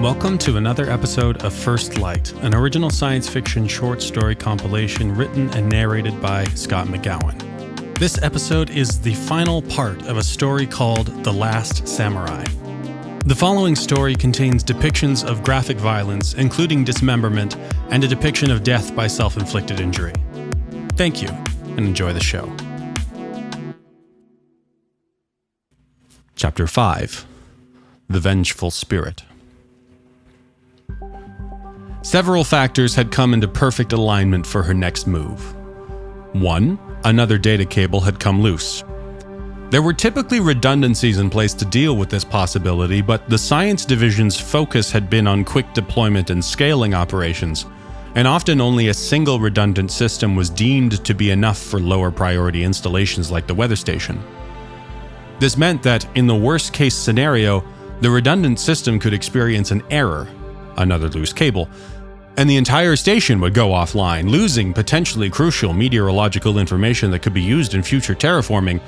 Welcome to another episode of First Light, an original science fiction short story compilation written and narrated by Scott McGowan. This episode is the final part of a story called The Last Samurai. The following story contains depictions of graphic violence, including dismemberment, and a depiction of death by self-inflicted injury. Thank you, and enjoy the show. Chapter 5. The Vengeful Spirit. Several factors had come into perfect alignment for her next move. 1. Another data cable had come loose. There were typically redundancies in place to deal with this possibility, but the science division's focus had been on quick deployment and scaling operations, and often only a single redundant system was deemed to be enough for lower priority installations like the weather station. This meant that, in the worst case scenario, the redundant system could experience an error, another loose cable, and the entire station would go offline, losing potentially crucial meteorological information that could be used in future terraforming.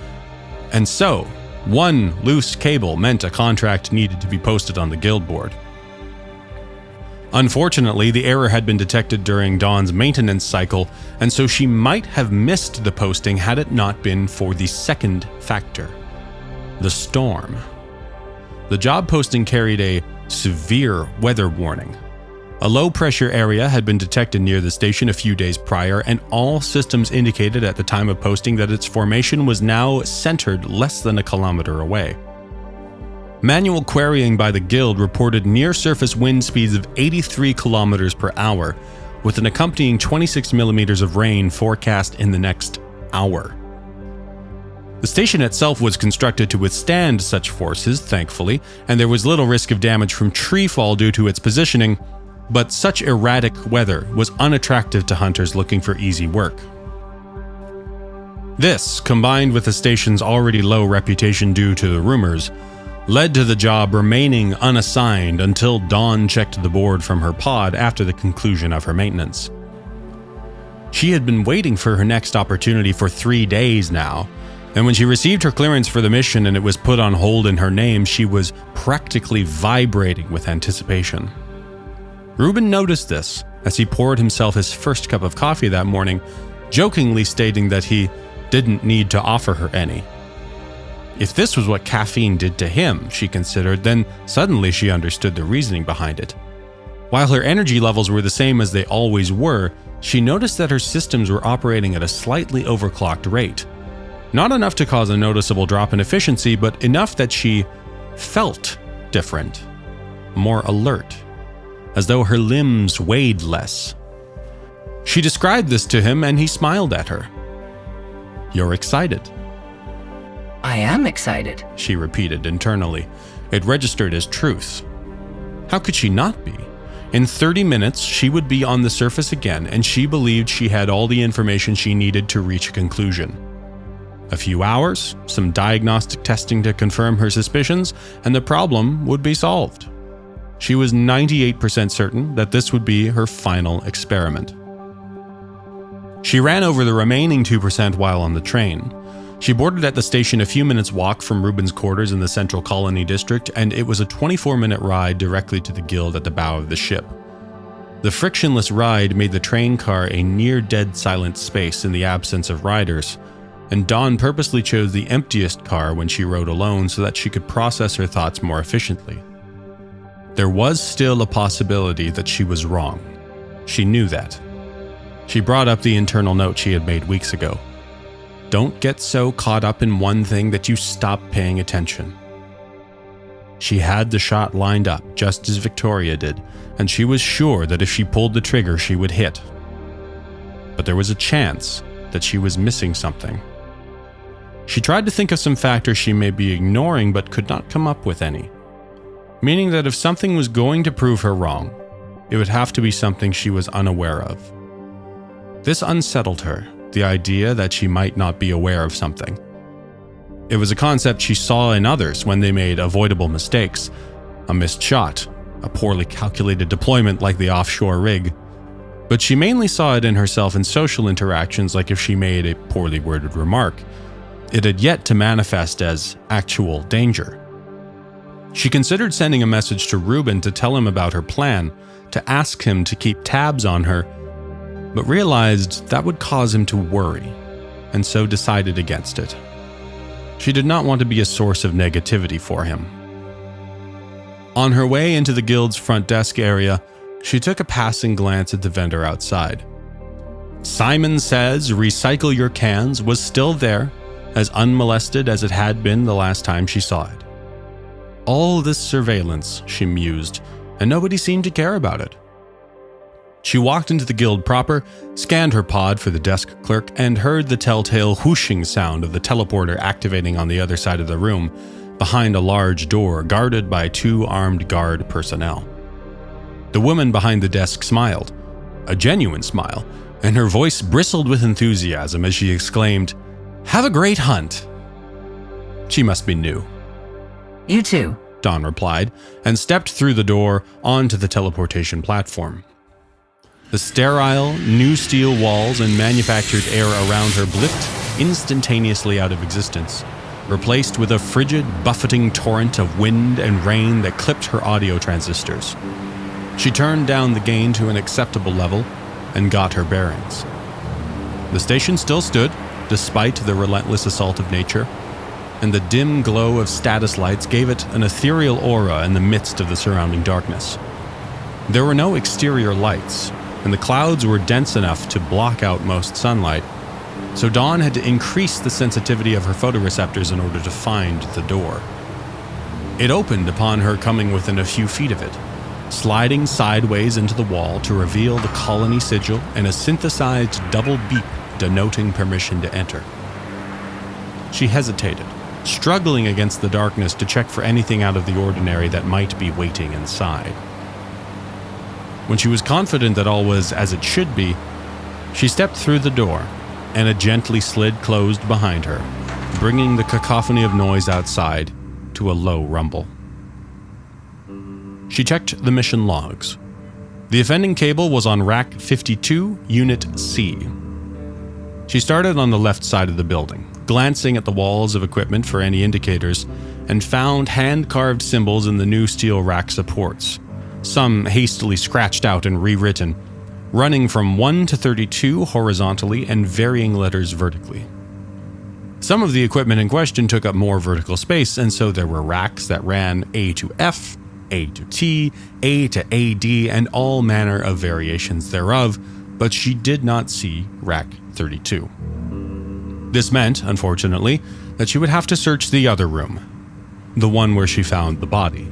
And so, one loose cable meant a contract needed to be posted on the guild board. Unfortunately, the error had been detected during Dawn's maintenance cycle, and so she might have missed the posting had it not been for the second factor: the storm. The job posting carried a severe weather warning. A low-pressure area had been detected near the station a few days prior, and all systems indicated at the time of posting that its formation was now centered less than a kilometer away. Manual querying by the guild reported near-surface wind speeds of 83 kilometers per hour, with an accompanying 26 millimeters of rain forecast in the next hour. The station itself was constructed to withstand such forces, thankfully, and there was little risk of damage from tree fall due to its positioning, but such erratic weather was unattractive to hunters looking for easy work. This, combined with the station's already low reputation due to the rumors, led to the job remaining unassigned until Dawn checked the board from her pod after the conclusion of her maintenance. She had been waiting for her next opportunity for 3 days now, and when she received her clearance for the mission and it was put on hold in her name, she was practically vibrating with anticipation. Ruben noticed this as he poured himself his first cup of coffee that morning, jokingly stating that he didn't need to offer her any. If this was what caffeine did to him, she considered, then suddenly she understood the reasoning behind it. While her energy levels were the same as they always were, she noticed that her systems were operating at a slightly overclocked rate. Not enough to cause a noticeable drop in efficiency, but enough that she felt different, more alert, as though her limbs weighed less. She described this to him and he smiled at her. "You're excited." I am excited, she repeated internally. It registered as truth. How could she not be? In 30 minutes, she would be on the surface again, and she believed she had all the information she needed to reach a conclusion. A few hours, some diagnostic testing to confirm her suspicions, and the problem would be solved. She was 98% certain that this would be her final experiment. She ran over the remaining 2% while on the train. She boarded at the station a few minutes' walk from Ruben's quarters in the Central Colony District, and it was a 24-minute ride directly to the guild at the bow of the ship. The frictionless ride made the train car a near-dead silent space in the absence of riders, and Dawn purposely chose the emptiest car when she rode alone so that she could process her thoughts more efficiently. There was still a possibility that she was wrong. She knew that. She brought up the internal note she had made weeks ago. Don't get so caught up in one thing that you stop paying attention. She had the shot lined up, just as Victoria did, and she was sure that if she pulled the trigger, she would hit. But there was a chance that she was missing something. She tried to think of some factors she may be ignoring, but could not come up with any. Meaning that if something was going to prove her wrong, it would have to be something she was unaware of. This unsettled her, the idea that she might not be aware of something. It was a concept she saw in others when they made avoidable mistakes, a missed shot, a poorly calculated deployment like the offshore rig. But she mainly saw it in herself in social interactions, like if she made a poorly worded remark. It had yet to manifest as actual danger. She considered sending a message to Ruben to tell him about her plan, to ask him to keep tabs on her, but realized that would cause him to worry, and so decided against it. She did not want to be a source of negativity for him. On her way into the guild's front desk area, she took a passing glance at the vendor outside. Simon Says Recycle Your Cans was still there, as unmolested as it had been the last time she saw it. All this surveillance, she mused, and nobody seemed to care about it. She walked into the guild proper, scanned her pod for the desk clerk, and heard the telltale whooshing sound of the teleporter activating on the other side of the room, behind a large door guarded by 2 armed guard personnel. The woman behind the desk smiled, a genuine smile, and her voice bristled with enthusiasm as she exclaimed, "Have a great hunt." She must be new. You too, Dawn replied, and stepped through the door onto the teleportation platform. The sterile, new steel walls and manufactured air around her blipped instantaneously out of existence, replaced with a frigid, buffeting torrent of wind and rain that clipped her audio transistors. She turned down the gain to an acceptable level and got her bearings. The station still stood, despite the relentless assault of nature, and the dim glow of status lights gave it an ethereal aura in the midst of the surrounding darkness. There were no exterior lights, and the clouds were dense enough to block out most sunlight, so Dawn had to increase the sensitivity of her photoreceptors in order to find the door. It opened upon her coming within a few feet of it, sliding sideways into the wall to reveal the colony sigil and a synthesized double beep denoting permission to enter. She hesitated, struggling against the darkness to check for anything out of the ordinary that might be waiting inside. When she was confident that all was as it should be, she stepped through the door, and it gently slid closed behind her, bringing the cacophony of noise outside to a low rumble. She checked the mission logs. The offending cable was on Rack 52, Unit C. She started on the left side of the building, glancing at the walls of equipment for any indicators, and found hand-carved symbols in the new steel rack supports, some hastily scratched out and rewritten, running from 1 to 32 horizontally and varying letters vertically. Some of the equipment in question took up more vertical space, and so there were racks that ran A to F, A to T, A to AD, and all manner of variations thereof, but she did not see Rack 32. This meant, unfortunately, that she would have to search the other room, the one where she found the body.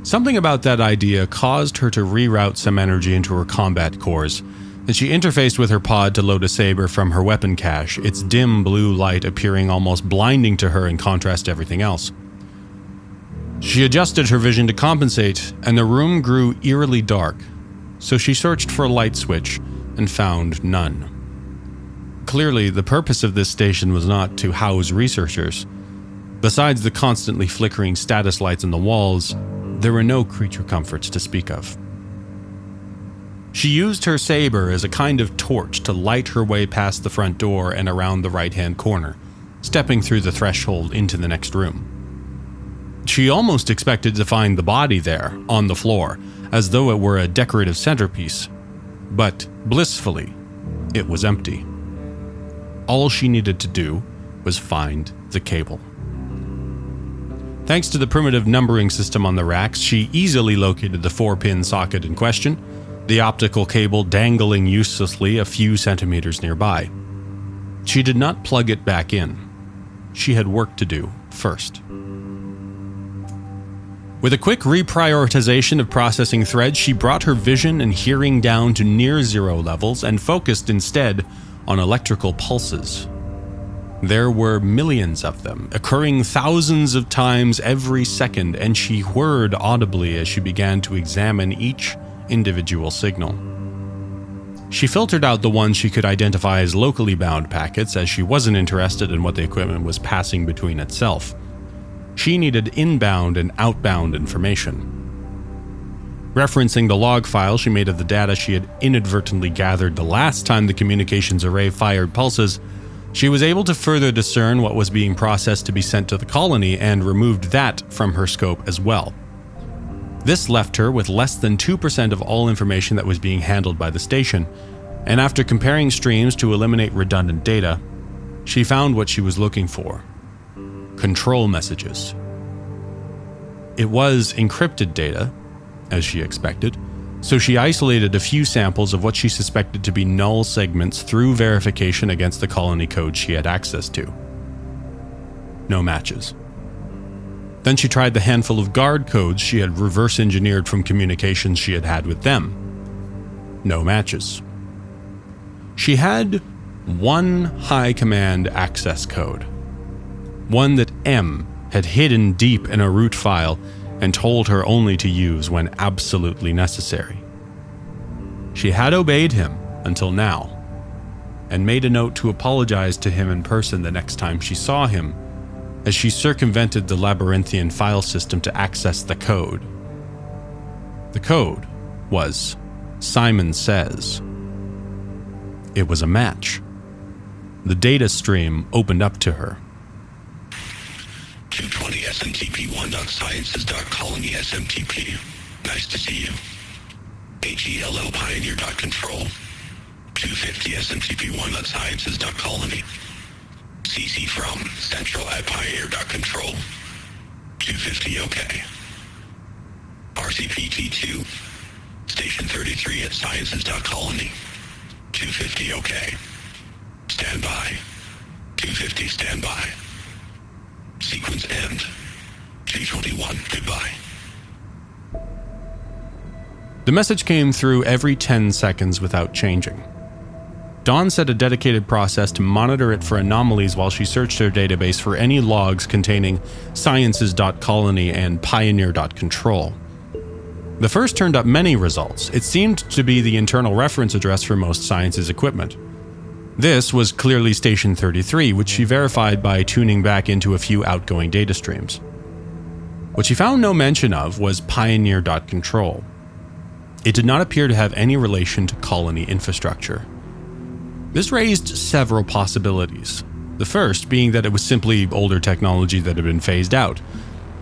Something about that idea caused her to reroute some energy into her combat cores, and she interfaced with her pod to load a saber from her weapon cache, its dim blue light appearing almost blinding to her in contrast to everything else. She adjusted her vision to compensate, and the room grew eerily dark, so she searched for a light switch and found none. Clearly, the purpose of this station was not to house researchers. Besides the constantly flickering status lights on the walls, there were no creature comforts to speak of. She used her saber as a kind of torch to light her way past the front door and around the right-hand corner, stepping through the threshold into the next room. She almost expected to find the body there, on the floor, as though it were a decorative centerpiece, but blissfully, it was empty. All she needed to do was find the cable. Thanks to the primitive numbering system on the racks, she easily located the 4-pin socket in question, the optical cable dangling uselessly a few centimeters nearby. She did not plug it back in. She had work to do first. With a quick reprioritization of processing threads, she brought her vision and hearing down to near zero levels and focused instead on electrical pulses. There were millions of them, occurring thousands of times every second, and she whirred audibly as she began to examine each individual signal. She filtered out the ones she could identify as locally bound packets, as she wasn't interested in what the equipment was passing between itself. She needed inbound and outbound information. Referencing the log file she made of the data she had inadvertently gathered the last time the communications array fired pulses, She was able to further discern what was being processed to be sent to the colony and removed that from her scope as well. This left her with less than 2% of all information that was being handled by the station, and after comparing streams to eliminate redundant data, she found what she was looking for: control messages. It was encrypted data, as she expected, so she isolated a few samples of what she suspected to be null segments through verification against the colony code she had access to. No matches. Then she tried the handful of guard codes she had reverse engineered from communications she had had with them. No matches. She had one high command access code. One that M had hidden deep in a root file and told her only to use when absolutely necessary. She had obeyed him until now, and made a note to apologize to him in person the next time she saw him, as she circumvented the labyrinthian file system to access the code. The code was Simon Says. It was a match. The data stream opened up to her. 220 smtp1.sciences.colony smtp. Nice to see you. HELL pioneer.control. 250 smtp1.sciences.colony. CC from central at pioneer.control. 250 OK. RCPT2. Station 33 at sciences.colony. 250 OK. Stand by. 250 stand by. Sequence end. 221 goodbye. The message came through every 10 seconds without changing. Dawn set a dedicated process to monitor it for anomalies while she searched her database for any logs containing sciences.colony and pioneer.control. The first turned up many results. It seemed to be the internal reference address for most Sciences equipment. This was clearly Station 33, which she verified by tuning back into a few outgoing data streams. What she found no mention of was pioneer.control. It did not appear to have any relation to colony infrastructure. This raised several possibilities. The first being that it was simply older technology that had been phased out.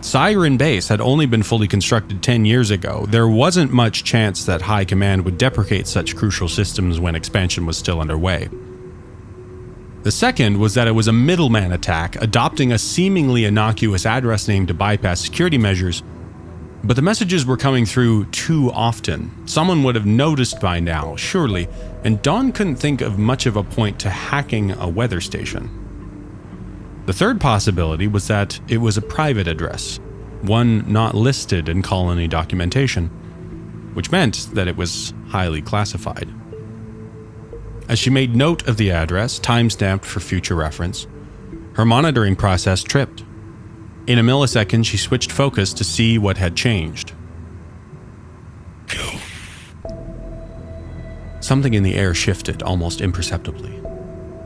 Siren Base had only been fully constructed 10 years ago. There wasn't much chance that High Command would deprecate such crucial systems when expansion was still underway. The second was that it was a middleman attack, adopting a seemingly innocuous address name to bypass security measures, but the messages were coming through too often. Someone would have noticed by now, surely, and Dawn couldn't think of much of a point to hacking a weather station. The third possibility was that it was a private address, one not listed in colony documentation, which meant that it was highly classified. As she made note of the address, time-stamped for future reference, her monitoring process tripped. In a millisecond, she switched focus to see what had changed. Go. Something in the air shifted almost imperceptibly.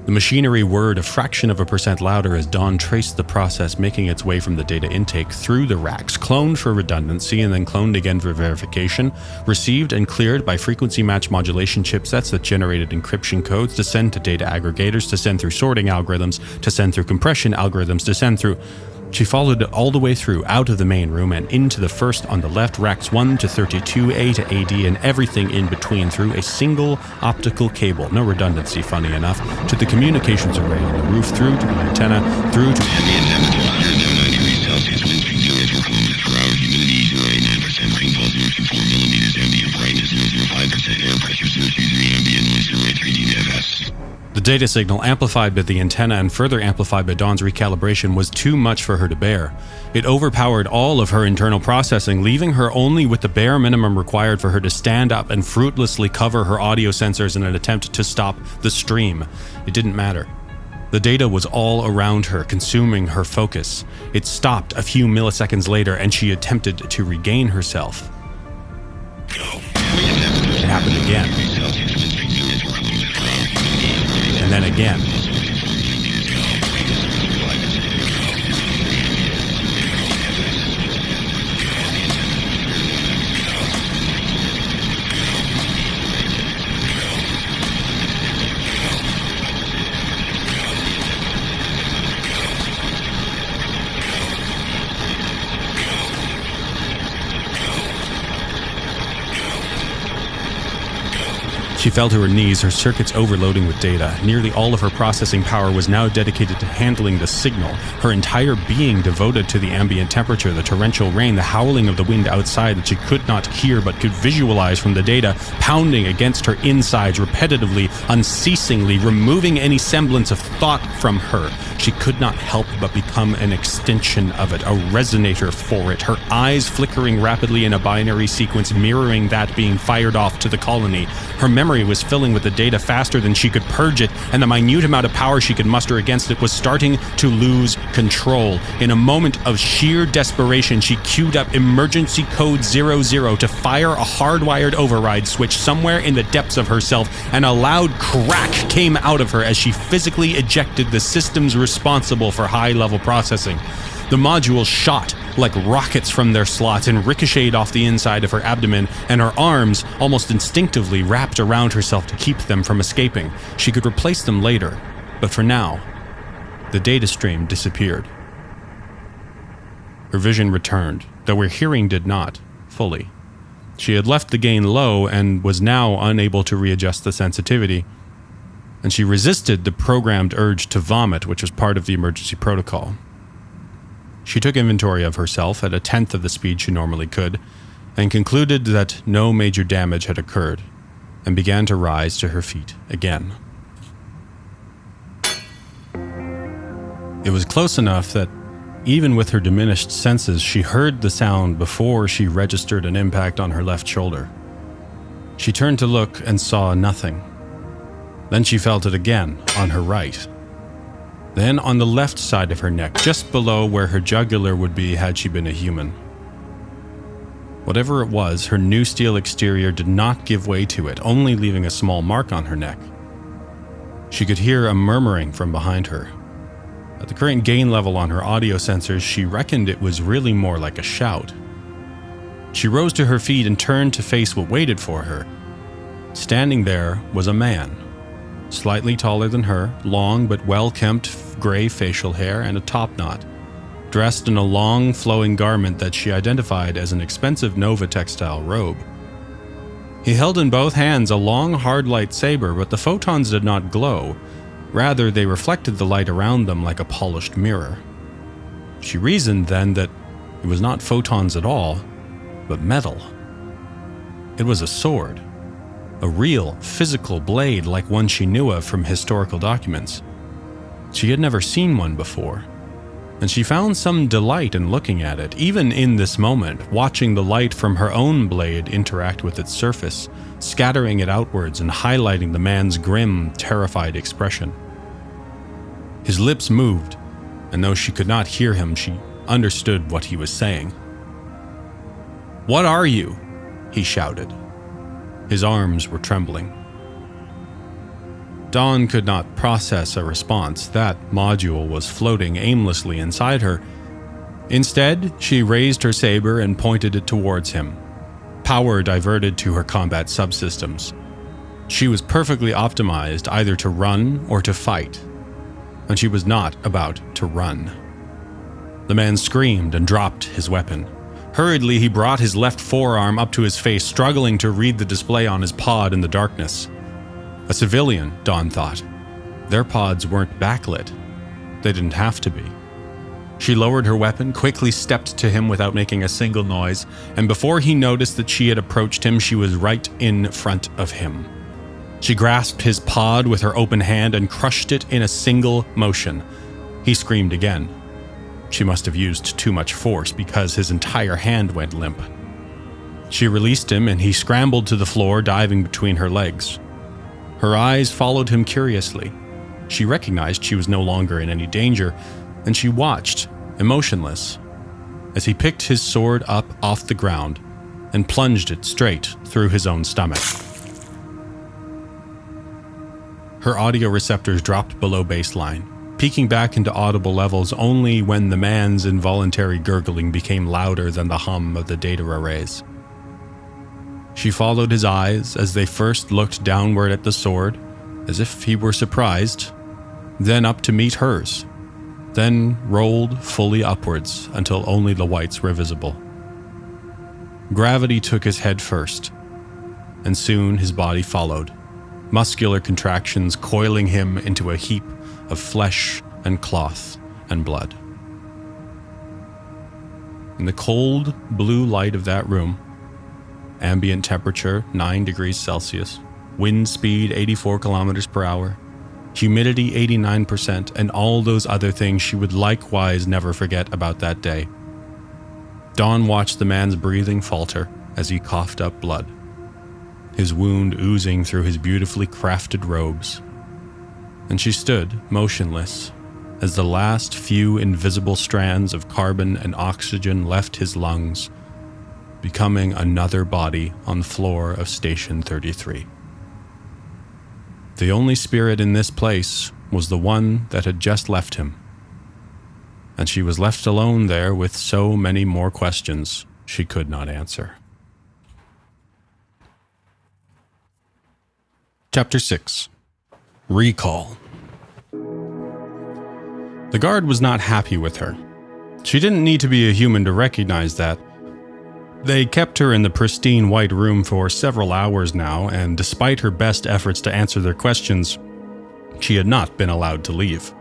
The machinery whirred a fraction of a percent louder as Dawn traced the process making its way from the data intake through the racks, cloned for redundancy and then cloned again for verification, received and cleared by frequency match modulation chipsets that generated encryption codes to send to data aggregators, to send through sorting algorithms, to send through compression algorithms, to send through... She followed it all the way through, out of the main room and into the first on the left, racks 1 to 32, A to AD, and everything in between through a single optical cable, no redundancy, funny enough, to the communications array on the roof, through to the antenna, through to... The data signal, amplified by the antenna and further amplified by Dawn's recalibration, was too much for her to bear. It overpowered all of her internal processing, leaving her only with the bare minimum required for her to stand up and fruitlessly cover her audio sensors in an attempt to stop the stream. It didn't matter. The data was all around her, consuming her focus. It stopped a few milliseconds later, and she attempted to regain herself. It happened again. And then again. She fell to her knees, her circuits overloading with data. Nearly all of her processing power was now dedicated to handling the signal, her entire being devoted to the ambient temperature, the torrential rain, the howling of the wind outside that she could not hear but could visualize from the data, pounding against her insides repetitively, unceasingly, removing any semblance of thought from her. She could not help but become an extension of it, a resonator for it, her eyes flickering rapidly in a binary sequence mirroring that being fired off to the colony. Her memory was filling with the data faster than she could purge it, and the minute amount of power she could muster against it was starting to lose control. In a moment of sheer desperation, she queued up emergency code 00 to fire a hardwired override switch somewhere in the depths of herself, and a loud crack came out of her as she physically ejected the systems responsible for high-level processing. The modules shot like rockets from their slots and ricocheted off the inside of her abdomen, and her arms almost instinctively wrapped around herself to keep them from escaping. She could replace them later, but for now, the data stream disappeared. Her vision returned, though her hearing did not, fully. She had left the gain low and was now unable to readjust the sensitivity, and she resisted the programmed urge to vomit, which was part of the emergency protocol. She took inventory of herself at 1/10 of the speed she normally could, and concluded that no major damage had occurred, and began to rise to her feet again. It was close enough that, even with her diminished senses, she heard the sound before she registered an impact on her left shoulder. She turned to look and saw nothing. Then she felt it again on her right. Then on the left side of her neck, just below where her jugular would be had she been a human. Whatever it was, her new steel exterior did not give way to it, only leaving a small mark on her neck. She could hear a murmuring from behind her. At the current gain level on her audio sensors, she reckoned it was really more like a shout. She rose to her feet and turned to face what waited for her. Standing there was a man. Slightly taller than her, long but well-kempt gray facial hair and a topknot, dressed in a long flowing garment that she identified as an expensive Nova textile robe. He held in both hands a long hard lightsaber, but the photons did not glow. Rather, they reflected the light around them like a polished mirror. She reasoned then that it was not photons at all, but metal. It was a sword. A real, physical blade like one she knew of from historical documents. She had never seen one before, and she found some delight in looking at it, even in this moment, watching the light from her own blade interact with its surface, scattering it outwards and highlighting the man's grim, terrified expression. His lips moved, and though she could not hear him, she understood what he was saying. "What are you?" he shouted. His arms were trembling. Dawn could not process a response. That module was floating aimlessly inside her. Instead, she raised her saber and pointed it towards him. Power diverted to her combat subsystems. She was perfectly optimized either to run or to fight, and she was not about to run. The man screamed and dropped his weapon. Hurriedly, he brought his left forearm up to his face, struggling to read the display on his pod in the darkness. A civilian, Dawn thought. Their pods weren't backlit. They didn't have to be. She lowered her weapon, quickly stepped to him without making a single noise, and before he noticed that she had approached him, she was right in front of him. She grasped his pod with her open hand and crushed it in a single motion. He screamed again. She must have used too much force because his entire hand went limp. She released him and he scrambled to the floor, diving between her legs. Her eyes followed him curiously. She recognized she was no longer in any danger, and she watched, emotionless, as he picked his sword up off the ground and plunged it straight through his own stomach. Her audio receptors dropped below baseline, peaking back into audible levels only when the man's involuntary gurgling became louder than the hum of the data arrays. She followed his eyes as they first looked downward at the sword, as if he were surprised, then up to meet hers, then rolled fully upwards until only the whites were visible. Gravity took his head first, and soon his body followed, muscular contractions coiling him into a heap of flesh and cloth and blood. In the cold blue light of that room, ambient temperature 9 degrees Celsius, wind speed 84 kilometers per hour, humidity 89%, and all those other things she would likewise never forget about that day. Dawn watched the man's breathing falter as he coughed up blood, his wound oozing through his beautifully crafted robes. And she stood, motionless, as the last few invisible strands of carbon and oxygen left his lungs, becoming another body on the floor of Station 33. The only spirit in this place was the one that had just left him, and she was left alone there with so many more questions she could not answer. Chapter 6. Recall. The guard was not happy with her. She didn't need to be a human to recognize that. They kept her in the pristine white room for several hours now, and despite her best efforts to answer their questions, she had not been allowed to leave.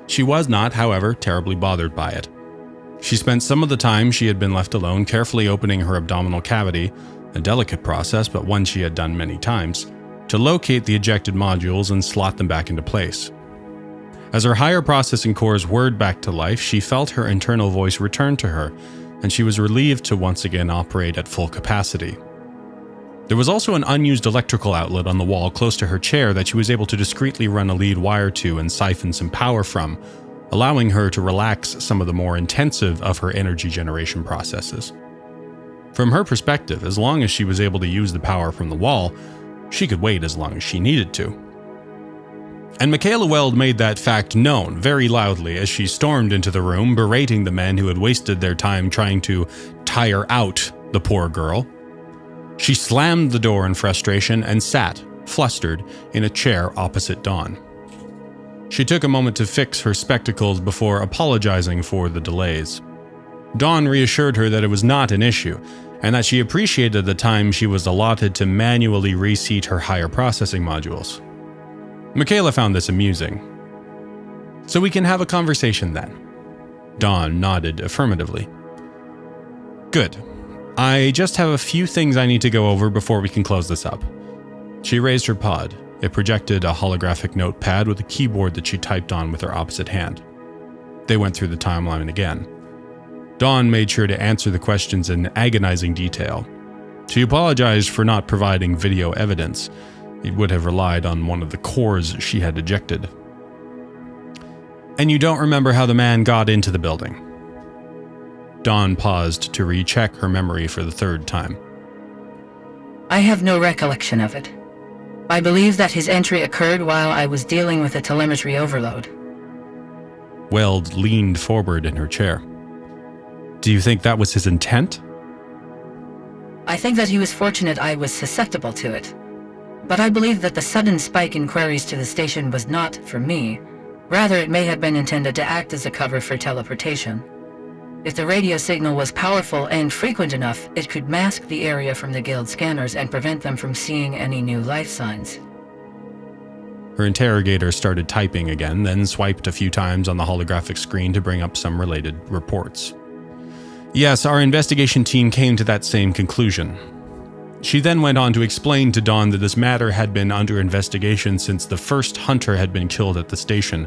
She was not, however, terribly bothered by it. She spent some of the time she had been left alone carefully opening her abdominal cavity, a delicate process but one she had done many times, to locate the ejected modules and slot them back into place. As her higher processing cores whirred back to life, she felt her internal voice return to her, and she was relieved to once again operate at full capacity. There was also an unused electrical outlet on the wall close to her chair that she was able to discreetly run a lead wire to and siphon some power from, allowing her to relax some of the more intensive of her energy generation processes. From her perspective, as long as she was able to use the power from the wall, she could wait as long as she needed to. And Michaela Weld made that fact known very loudly as she stormed into the room, berating the men who had wasted their time trying to tire out the poor girl. She slammed the door in frustration and sat, flustered, in a chair opposite Dawn. She took a moment to fix her spectacles before apologizing for the delays. Dawn reassured her that it was not an issue, and that she appreciated the time she was allotted to manually reseat her higher processing modules. Michaela found this amusing. "So we can have a conversation then?" Dawn nodded affirmatively. "Good. I just have a few things I need to go over before we can close this up." She raised her pod. It projected a holographic notepad with a keyboard that she typed on with her opposite hand. They went through the timeline again. Dawn made sure to answer the questions in agonizing detail. She apologized for not providing video evidence. It would have relied on one of the cores she had ejected. "And you don't remember how the man got into the building?" Dawn paused to recheck her memory for the third time. I have no recollection of it. I believe that his entry occurred while I was dealing with a telemetry overload. Weld leaned forward in her chair. "Do you think that was his intent?" I think that he was fortunate I was susceptible to it. But I believe that the sudden spike in queries to the station was not for me. Rather, it may have been intended to act as a cover for teleportation. If the radio signal was powerful and frequent enough, it could mask the area from the Guild scanners and prevent them from seeing any new life signs. Her interrogator started typing again, then swiped a few times on the holographic screen to bring up some related reports. "Yes, our investigation team came to that same conclusion." She then went on to explain to Dawn that this matter had been under investigation since the first hunter had been killed at the station,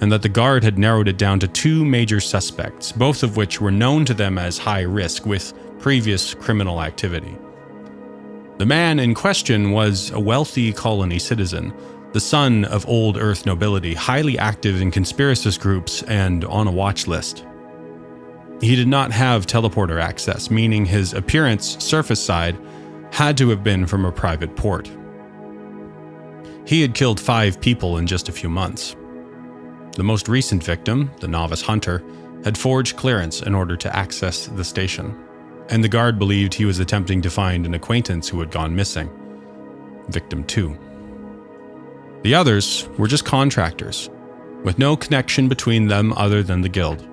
and that the guard had narrowed it down to 2 major suspects, both of which were known to them as high risk with previous criminal activity. The man in question was a wealthy colony citizen, the son of old Earth nobility, highly active in conspiracist groups and on a watch list. He did not have teleporter access, meaning his appearance surface side had to have been from a private port. He had killed 5 people in just a few months. The most recent victim, the novice hunter, had forged clearance in order to access the station, and the guard believed he was attempting to find an acquaintance who had gone missing. Victim 2. The others were just contractors, with no connection between them other than the Guild.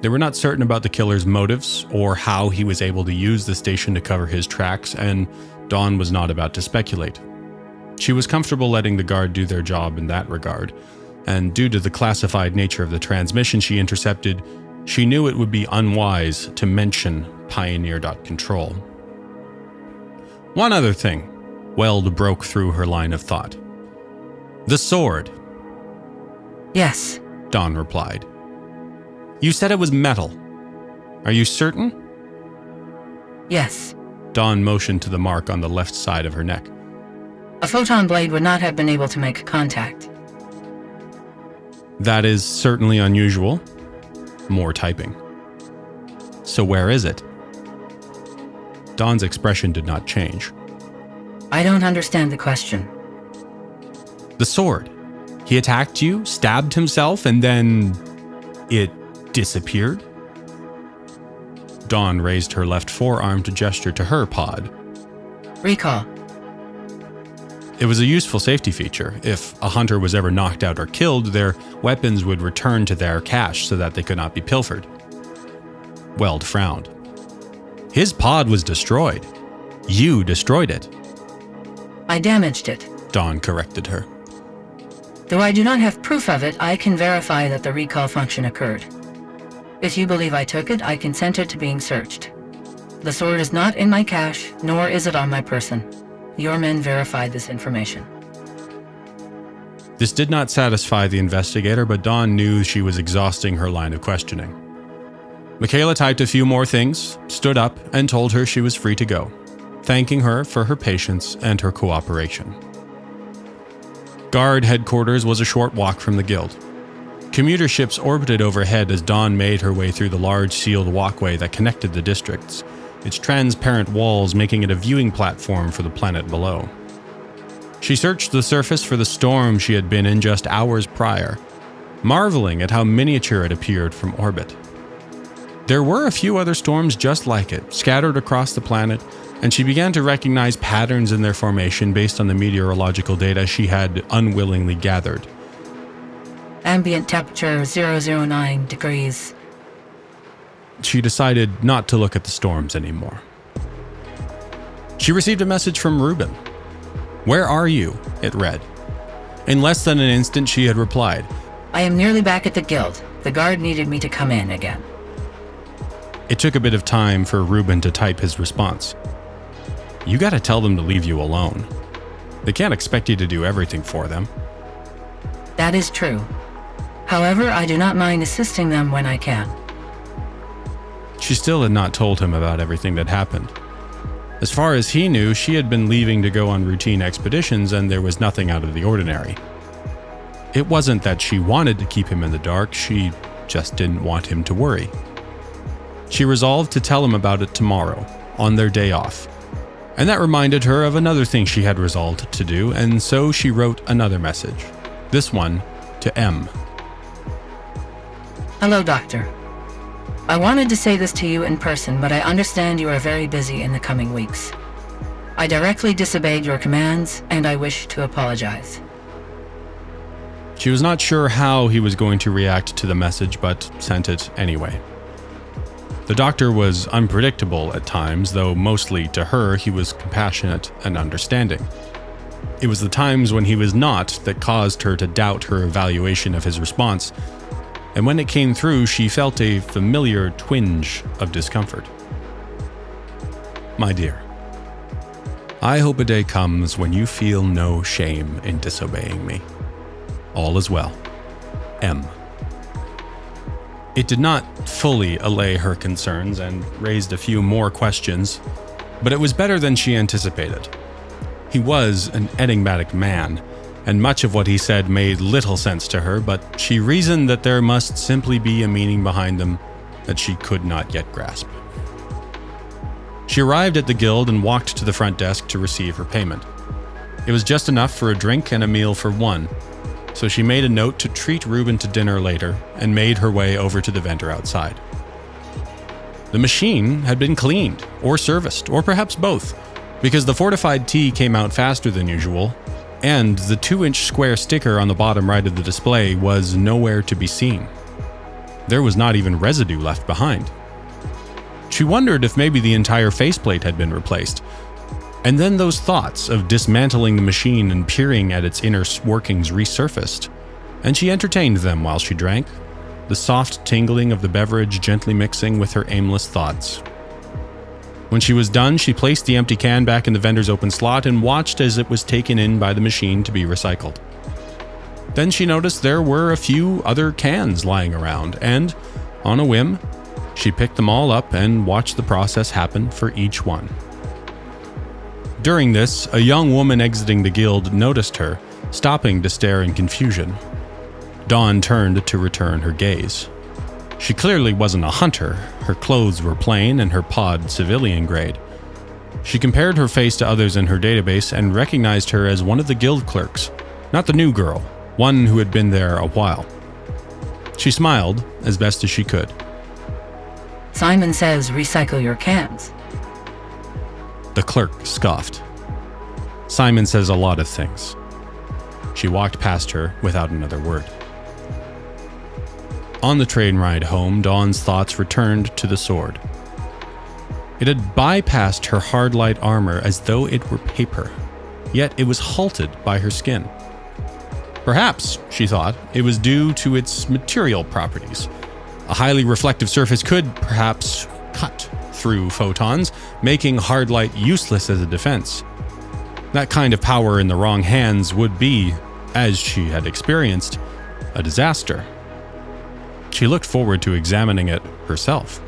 They were not certain about the killer's motives or how he was able to use the station to cover his tracks, and Dawn was not about to speculate. She was comfortable letting the guard do their job in that regard, and due to the classified nature of the transmission she intercepted, she knew it would be unwise to mention Pioneer.control. One other thing, Weld broke through her line of thought. The sword. Yes. Dawn replied. You said it was metal. Are you certain? Yes. Dawn motioned to the mark on the left side of her neck. A photon blade would not have been able to make contact. That is certainly unusual. More typing. So where is it? Dawn's expression did not change. I don't understand the question. The sword. He attacked you, stabbed himself, and then it disappeared? Dawn raised her left forearm to gesture to her pod. Recall. It was a useful safety feature. If a hunter was ever knocked out or killed, their weapons would return to their cache so that they could not be pilfered. Weld frowned. His pod was destroyed. You destroyed it. I damaged it. Dawn corrected her. Though I do not have proof of it, I can verify that the recall function occurred. If you believe I took it, I consent it to being searched. The sword is not in my cache, nor is it on my person. Your men verified this information. This did not satisfy the investigator, but Dawn knew she was exhausting her line of questioning. Michaela typed a few more things, stood up, and told her she was free to go, thanking her for her patience and her cooperation. Guard headquarters was a short walk from the guild. Commuter ships orbited overhead as Dawn made her way through the large sealed walkway that connected the districts, its transparent walls making it a viewing platform for the planet below. She searched the surface for the storm she had been in just hours prior, marveling at how miniature it appeared from orbit. There were a few other storms just like it, scattered across the planet, and she began to recognize patterns in their formation based on the meteorological data she had unwillingly gathered. Ambient temperature 009 degrees. She decided not to look at the storms anymore. She received a message from Ruben. Where are you? It read. In less than an instant, she had replied. I am nearly back at the guild. The guard needed me to come in again. It took a bit of time for Ruben to type his response. You gotta tell them to leave you alone. They can't expect you to do everything for them. That is true. However, I do not mind assisting them when I can. She still had not told him about everything that happened. As far as he knew, she had been leaving to go on routine expeditions and there was nothing out of the ordinary. It wasn't that she wanted to keep him in the dark, she just didn't want him to worry. She resolved to tell him about it tomorrow, on their day off. And that reminded her of another thing she had resolved to do, and so she wrote another message. This one to M. Hello, Doctor. I wanted to say this to you in person, but I understand you are very busy in the coming weeks. I directly disobeyed your commands, and I wish to apologize. She was not sure how he was going to react to the message, but sent it anyway. The doctor was unpredictable at times, though mostly to her he was compassionate and understanding. It was the times when he was not that caused her to doubt her evaluation of his response, and when it came through, she felt a familiar twinge of discomfort. My dear, I hope a day comes when you feel no shame in disobeying me. All is well. M. It did not fully allay her concerns and raised a few more questions, but it was better than she anticipated. He was an enigmatic man, and much of what he said made little sense to her, but she reasoned that there must simply be a meaning behind them that she could not yet grasp. She arrived at the guild and walked to the front desk to receive her payment. It was just enough for a drink and a meal for one, so she made a note to treat Ruben to dinner later and made her way over to the vendor outside. The machine had been cleaned, or serviced, or perhaps both, because the fortified tea came out faster than usual, and the 2-inch square sticker on the bottom right of the display was nowhere to be seen. There was not even residue left behind. She wondered if maybe the entire faceplate had been replaced, And then those thoughts of dismantling the machine and peering at its inner workings resurfaced, and she entertained them while she drank, the soft tingling of the beverage gently mixing with her aimless thoughts. When she was done, she placed the empty can back in the vendor's open slot and watched as it was taken in by the machine to be recycled. Then she noticed there were a few other cans lying around, and, on a whim, she picked them all up and watched the process happen for each one. During this, a young woman exiting the guild noticed her, stopping to stare in confusion. Dawn turned to return her gaze. She clearly wasn't a hunter. Her clothes were plain and her pod civilian grade. She compared her face to others in her database and recognized her as one of the guild clerks, not the new girl, one who had been there a while. She smiled as best as she could. Simon says recycle your cans. The clerk scoffed. Simon says a lot of things. She walked past her without another word. On the train ride home, Dawn's thoughts returned to the sword. It had bypassed her hard light armor as though it were paper, yet it was halted by her skin. Perhaps, she thought, it was due to its material properties. A highly reflective surface could, perhaps, cut through photons, making hard light useless as a defense. That kind of power in the wrong hands would be, as she had experienced, a disaster. She looked forward to examining it herself.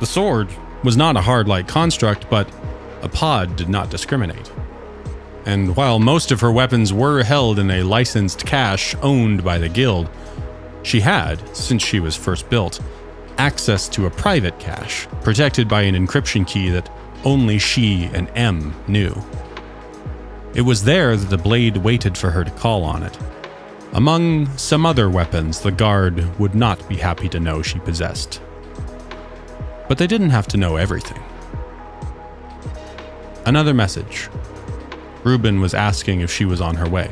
The sword was not a hard light construct, but a pod did not discriminate. And while most of her weapons were held in a licensed cache owned by the guild, she had, since she was first built, access to a private cache, protected by an encryption key that only she and M knew. It was there that the blade waited for her to call on it. Among some other weapons the guard would not be happy to know she possessed. But they didn't have to know everything. Another message. Reuben was asking if she was on her way.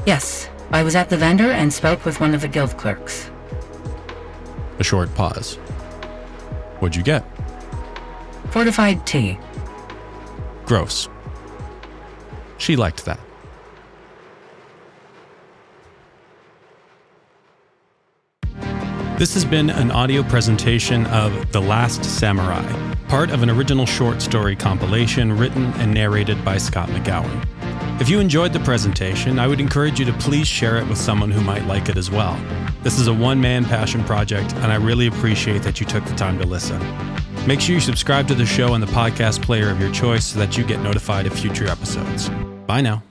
Yes, I was at the vendor and spoke with one of the guild clerks. A short pause. What'd you get? Fortified tea. Gross. She liked that. This has been an audio presentation of The Last Samurai, part of an original short story compilation written and narrated by Scott McGowan. If you enjoyed the presentation, I would encourage you to please share it with someone who might like it as well. This is a one-man passion project, and I really appreciate that you took the time to listen. Make sure you subscribe to the show on the podcast player of your choice so that you get notified of future episodes. Bye now.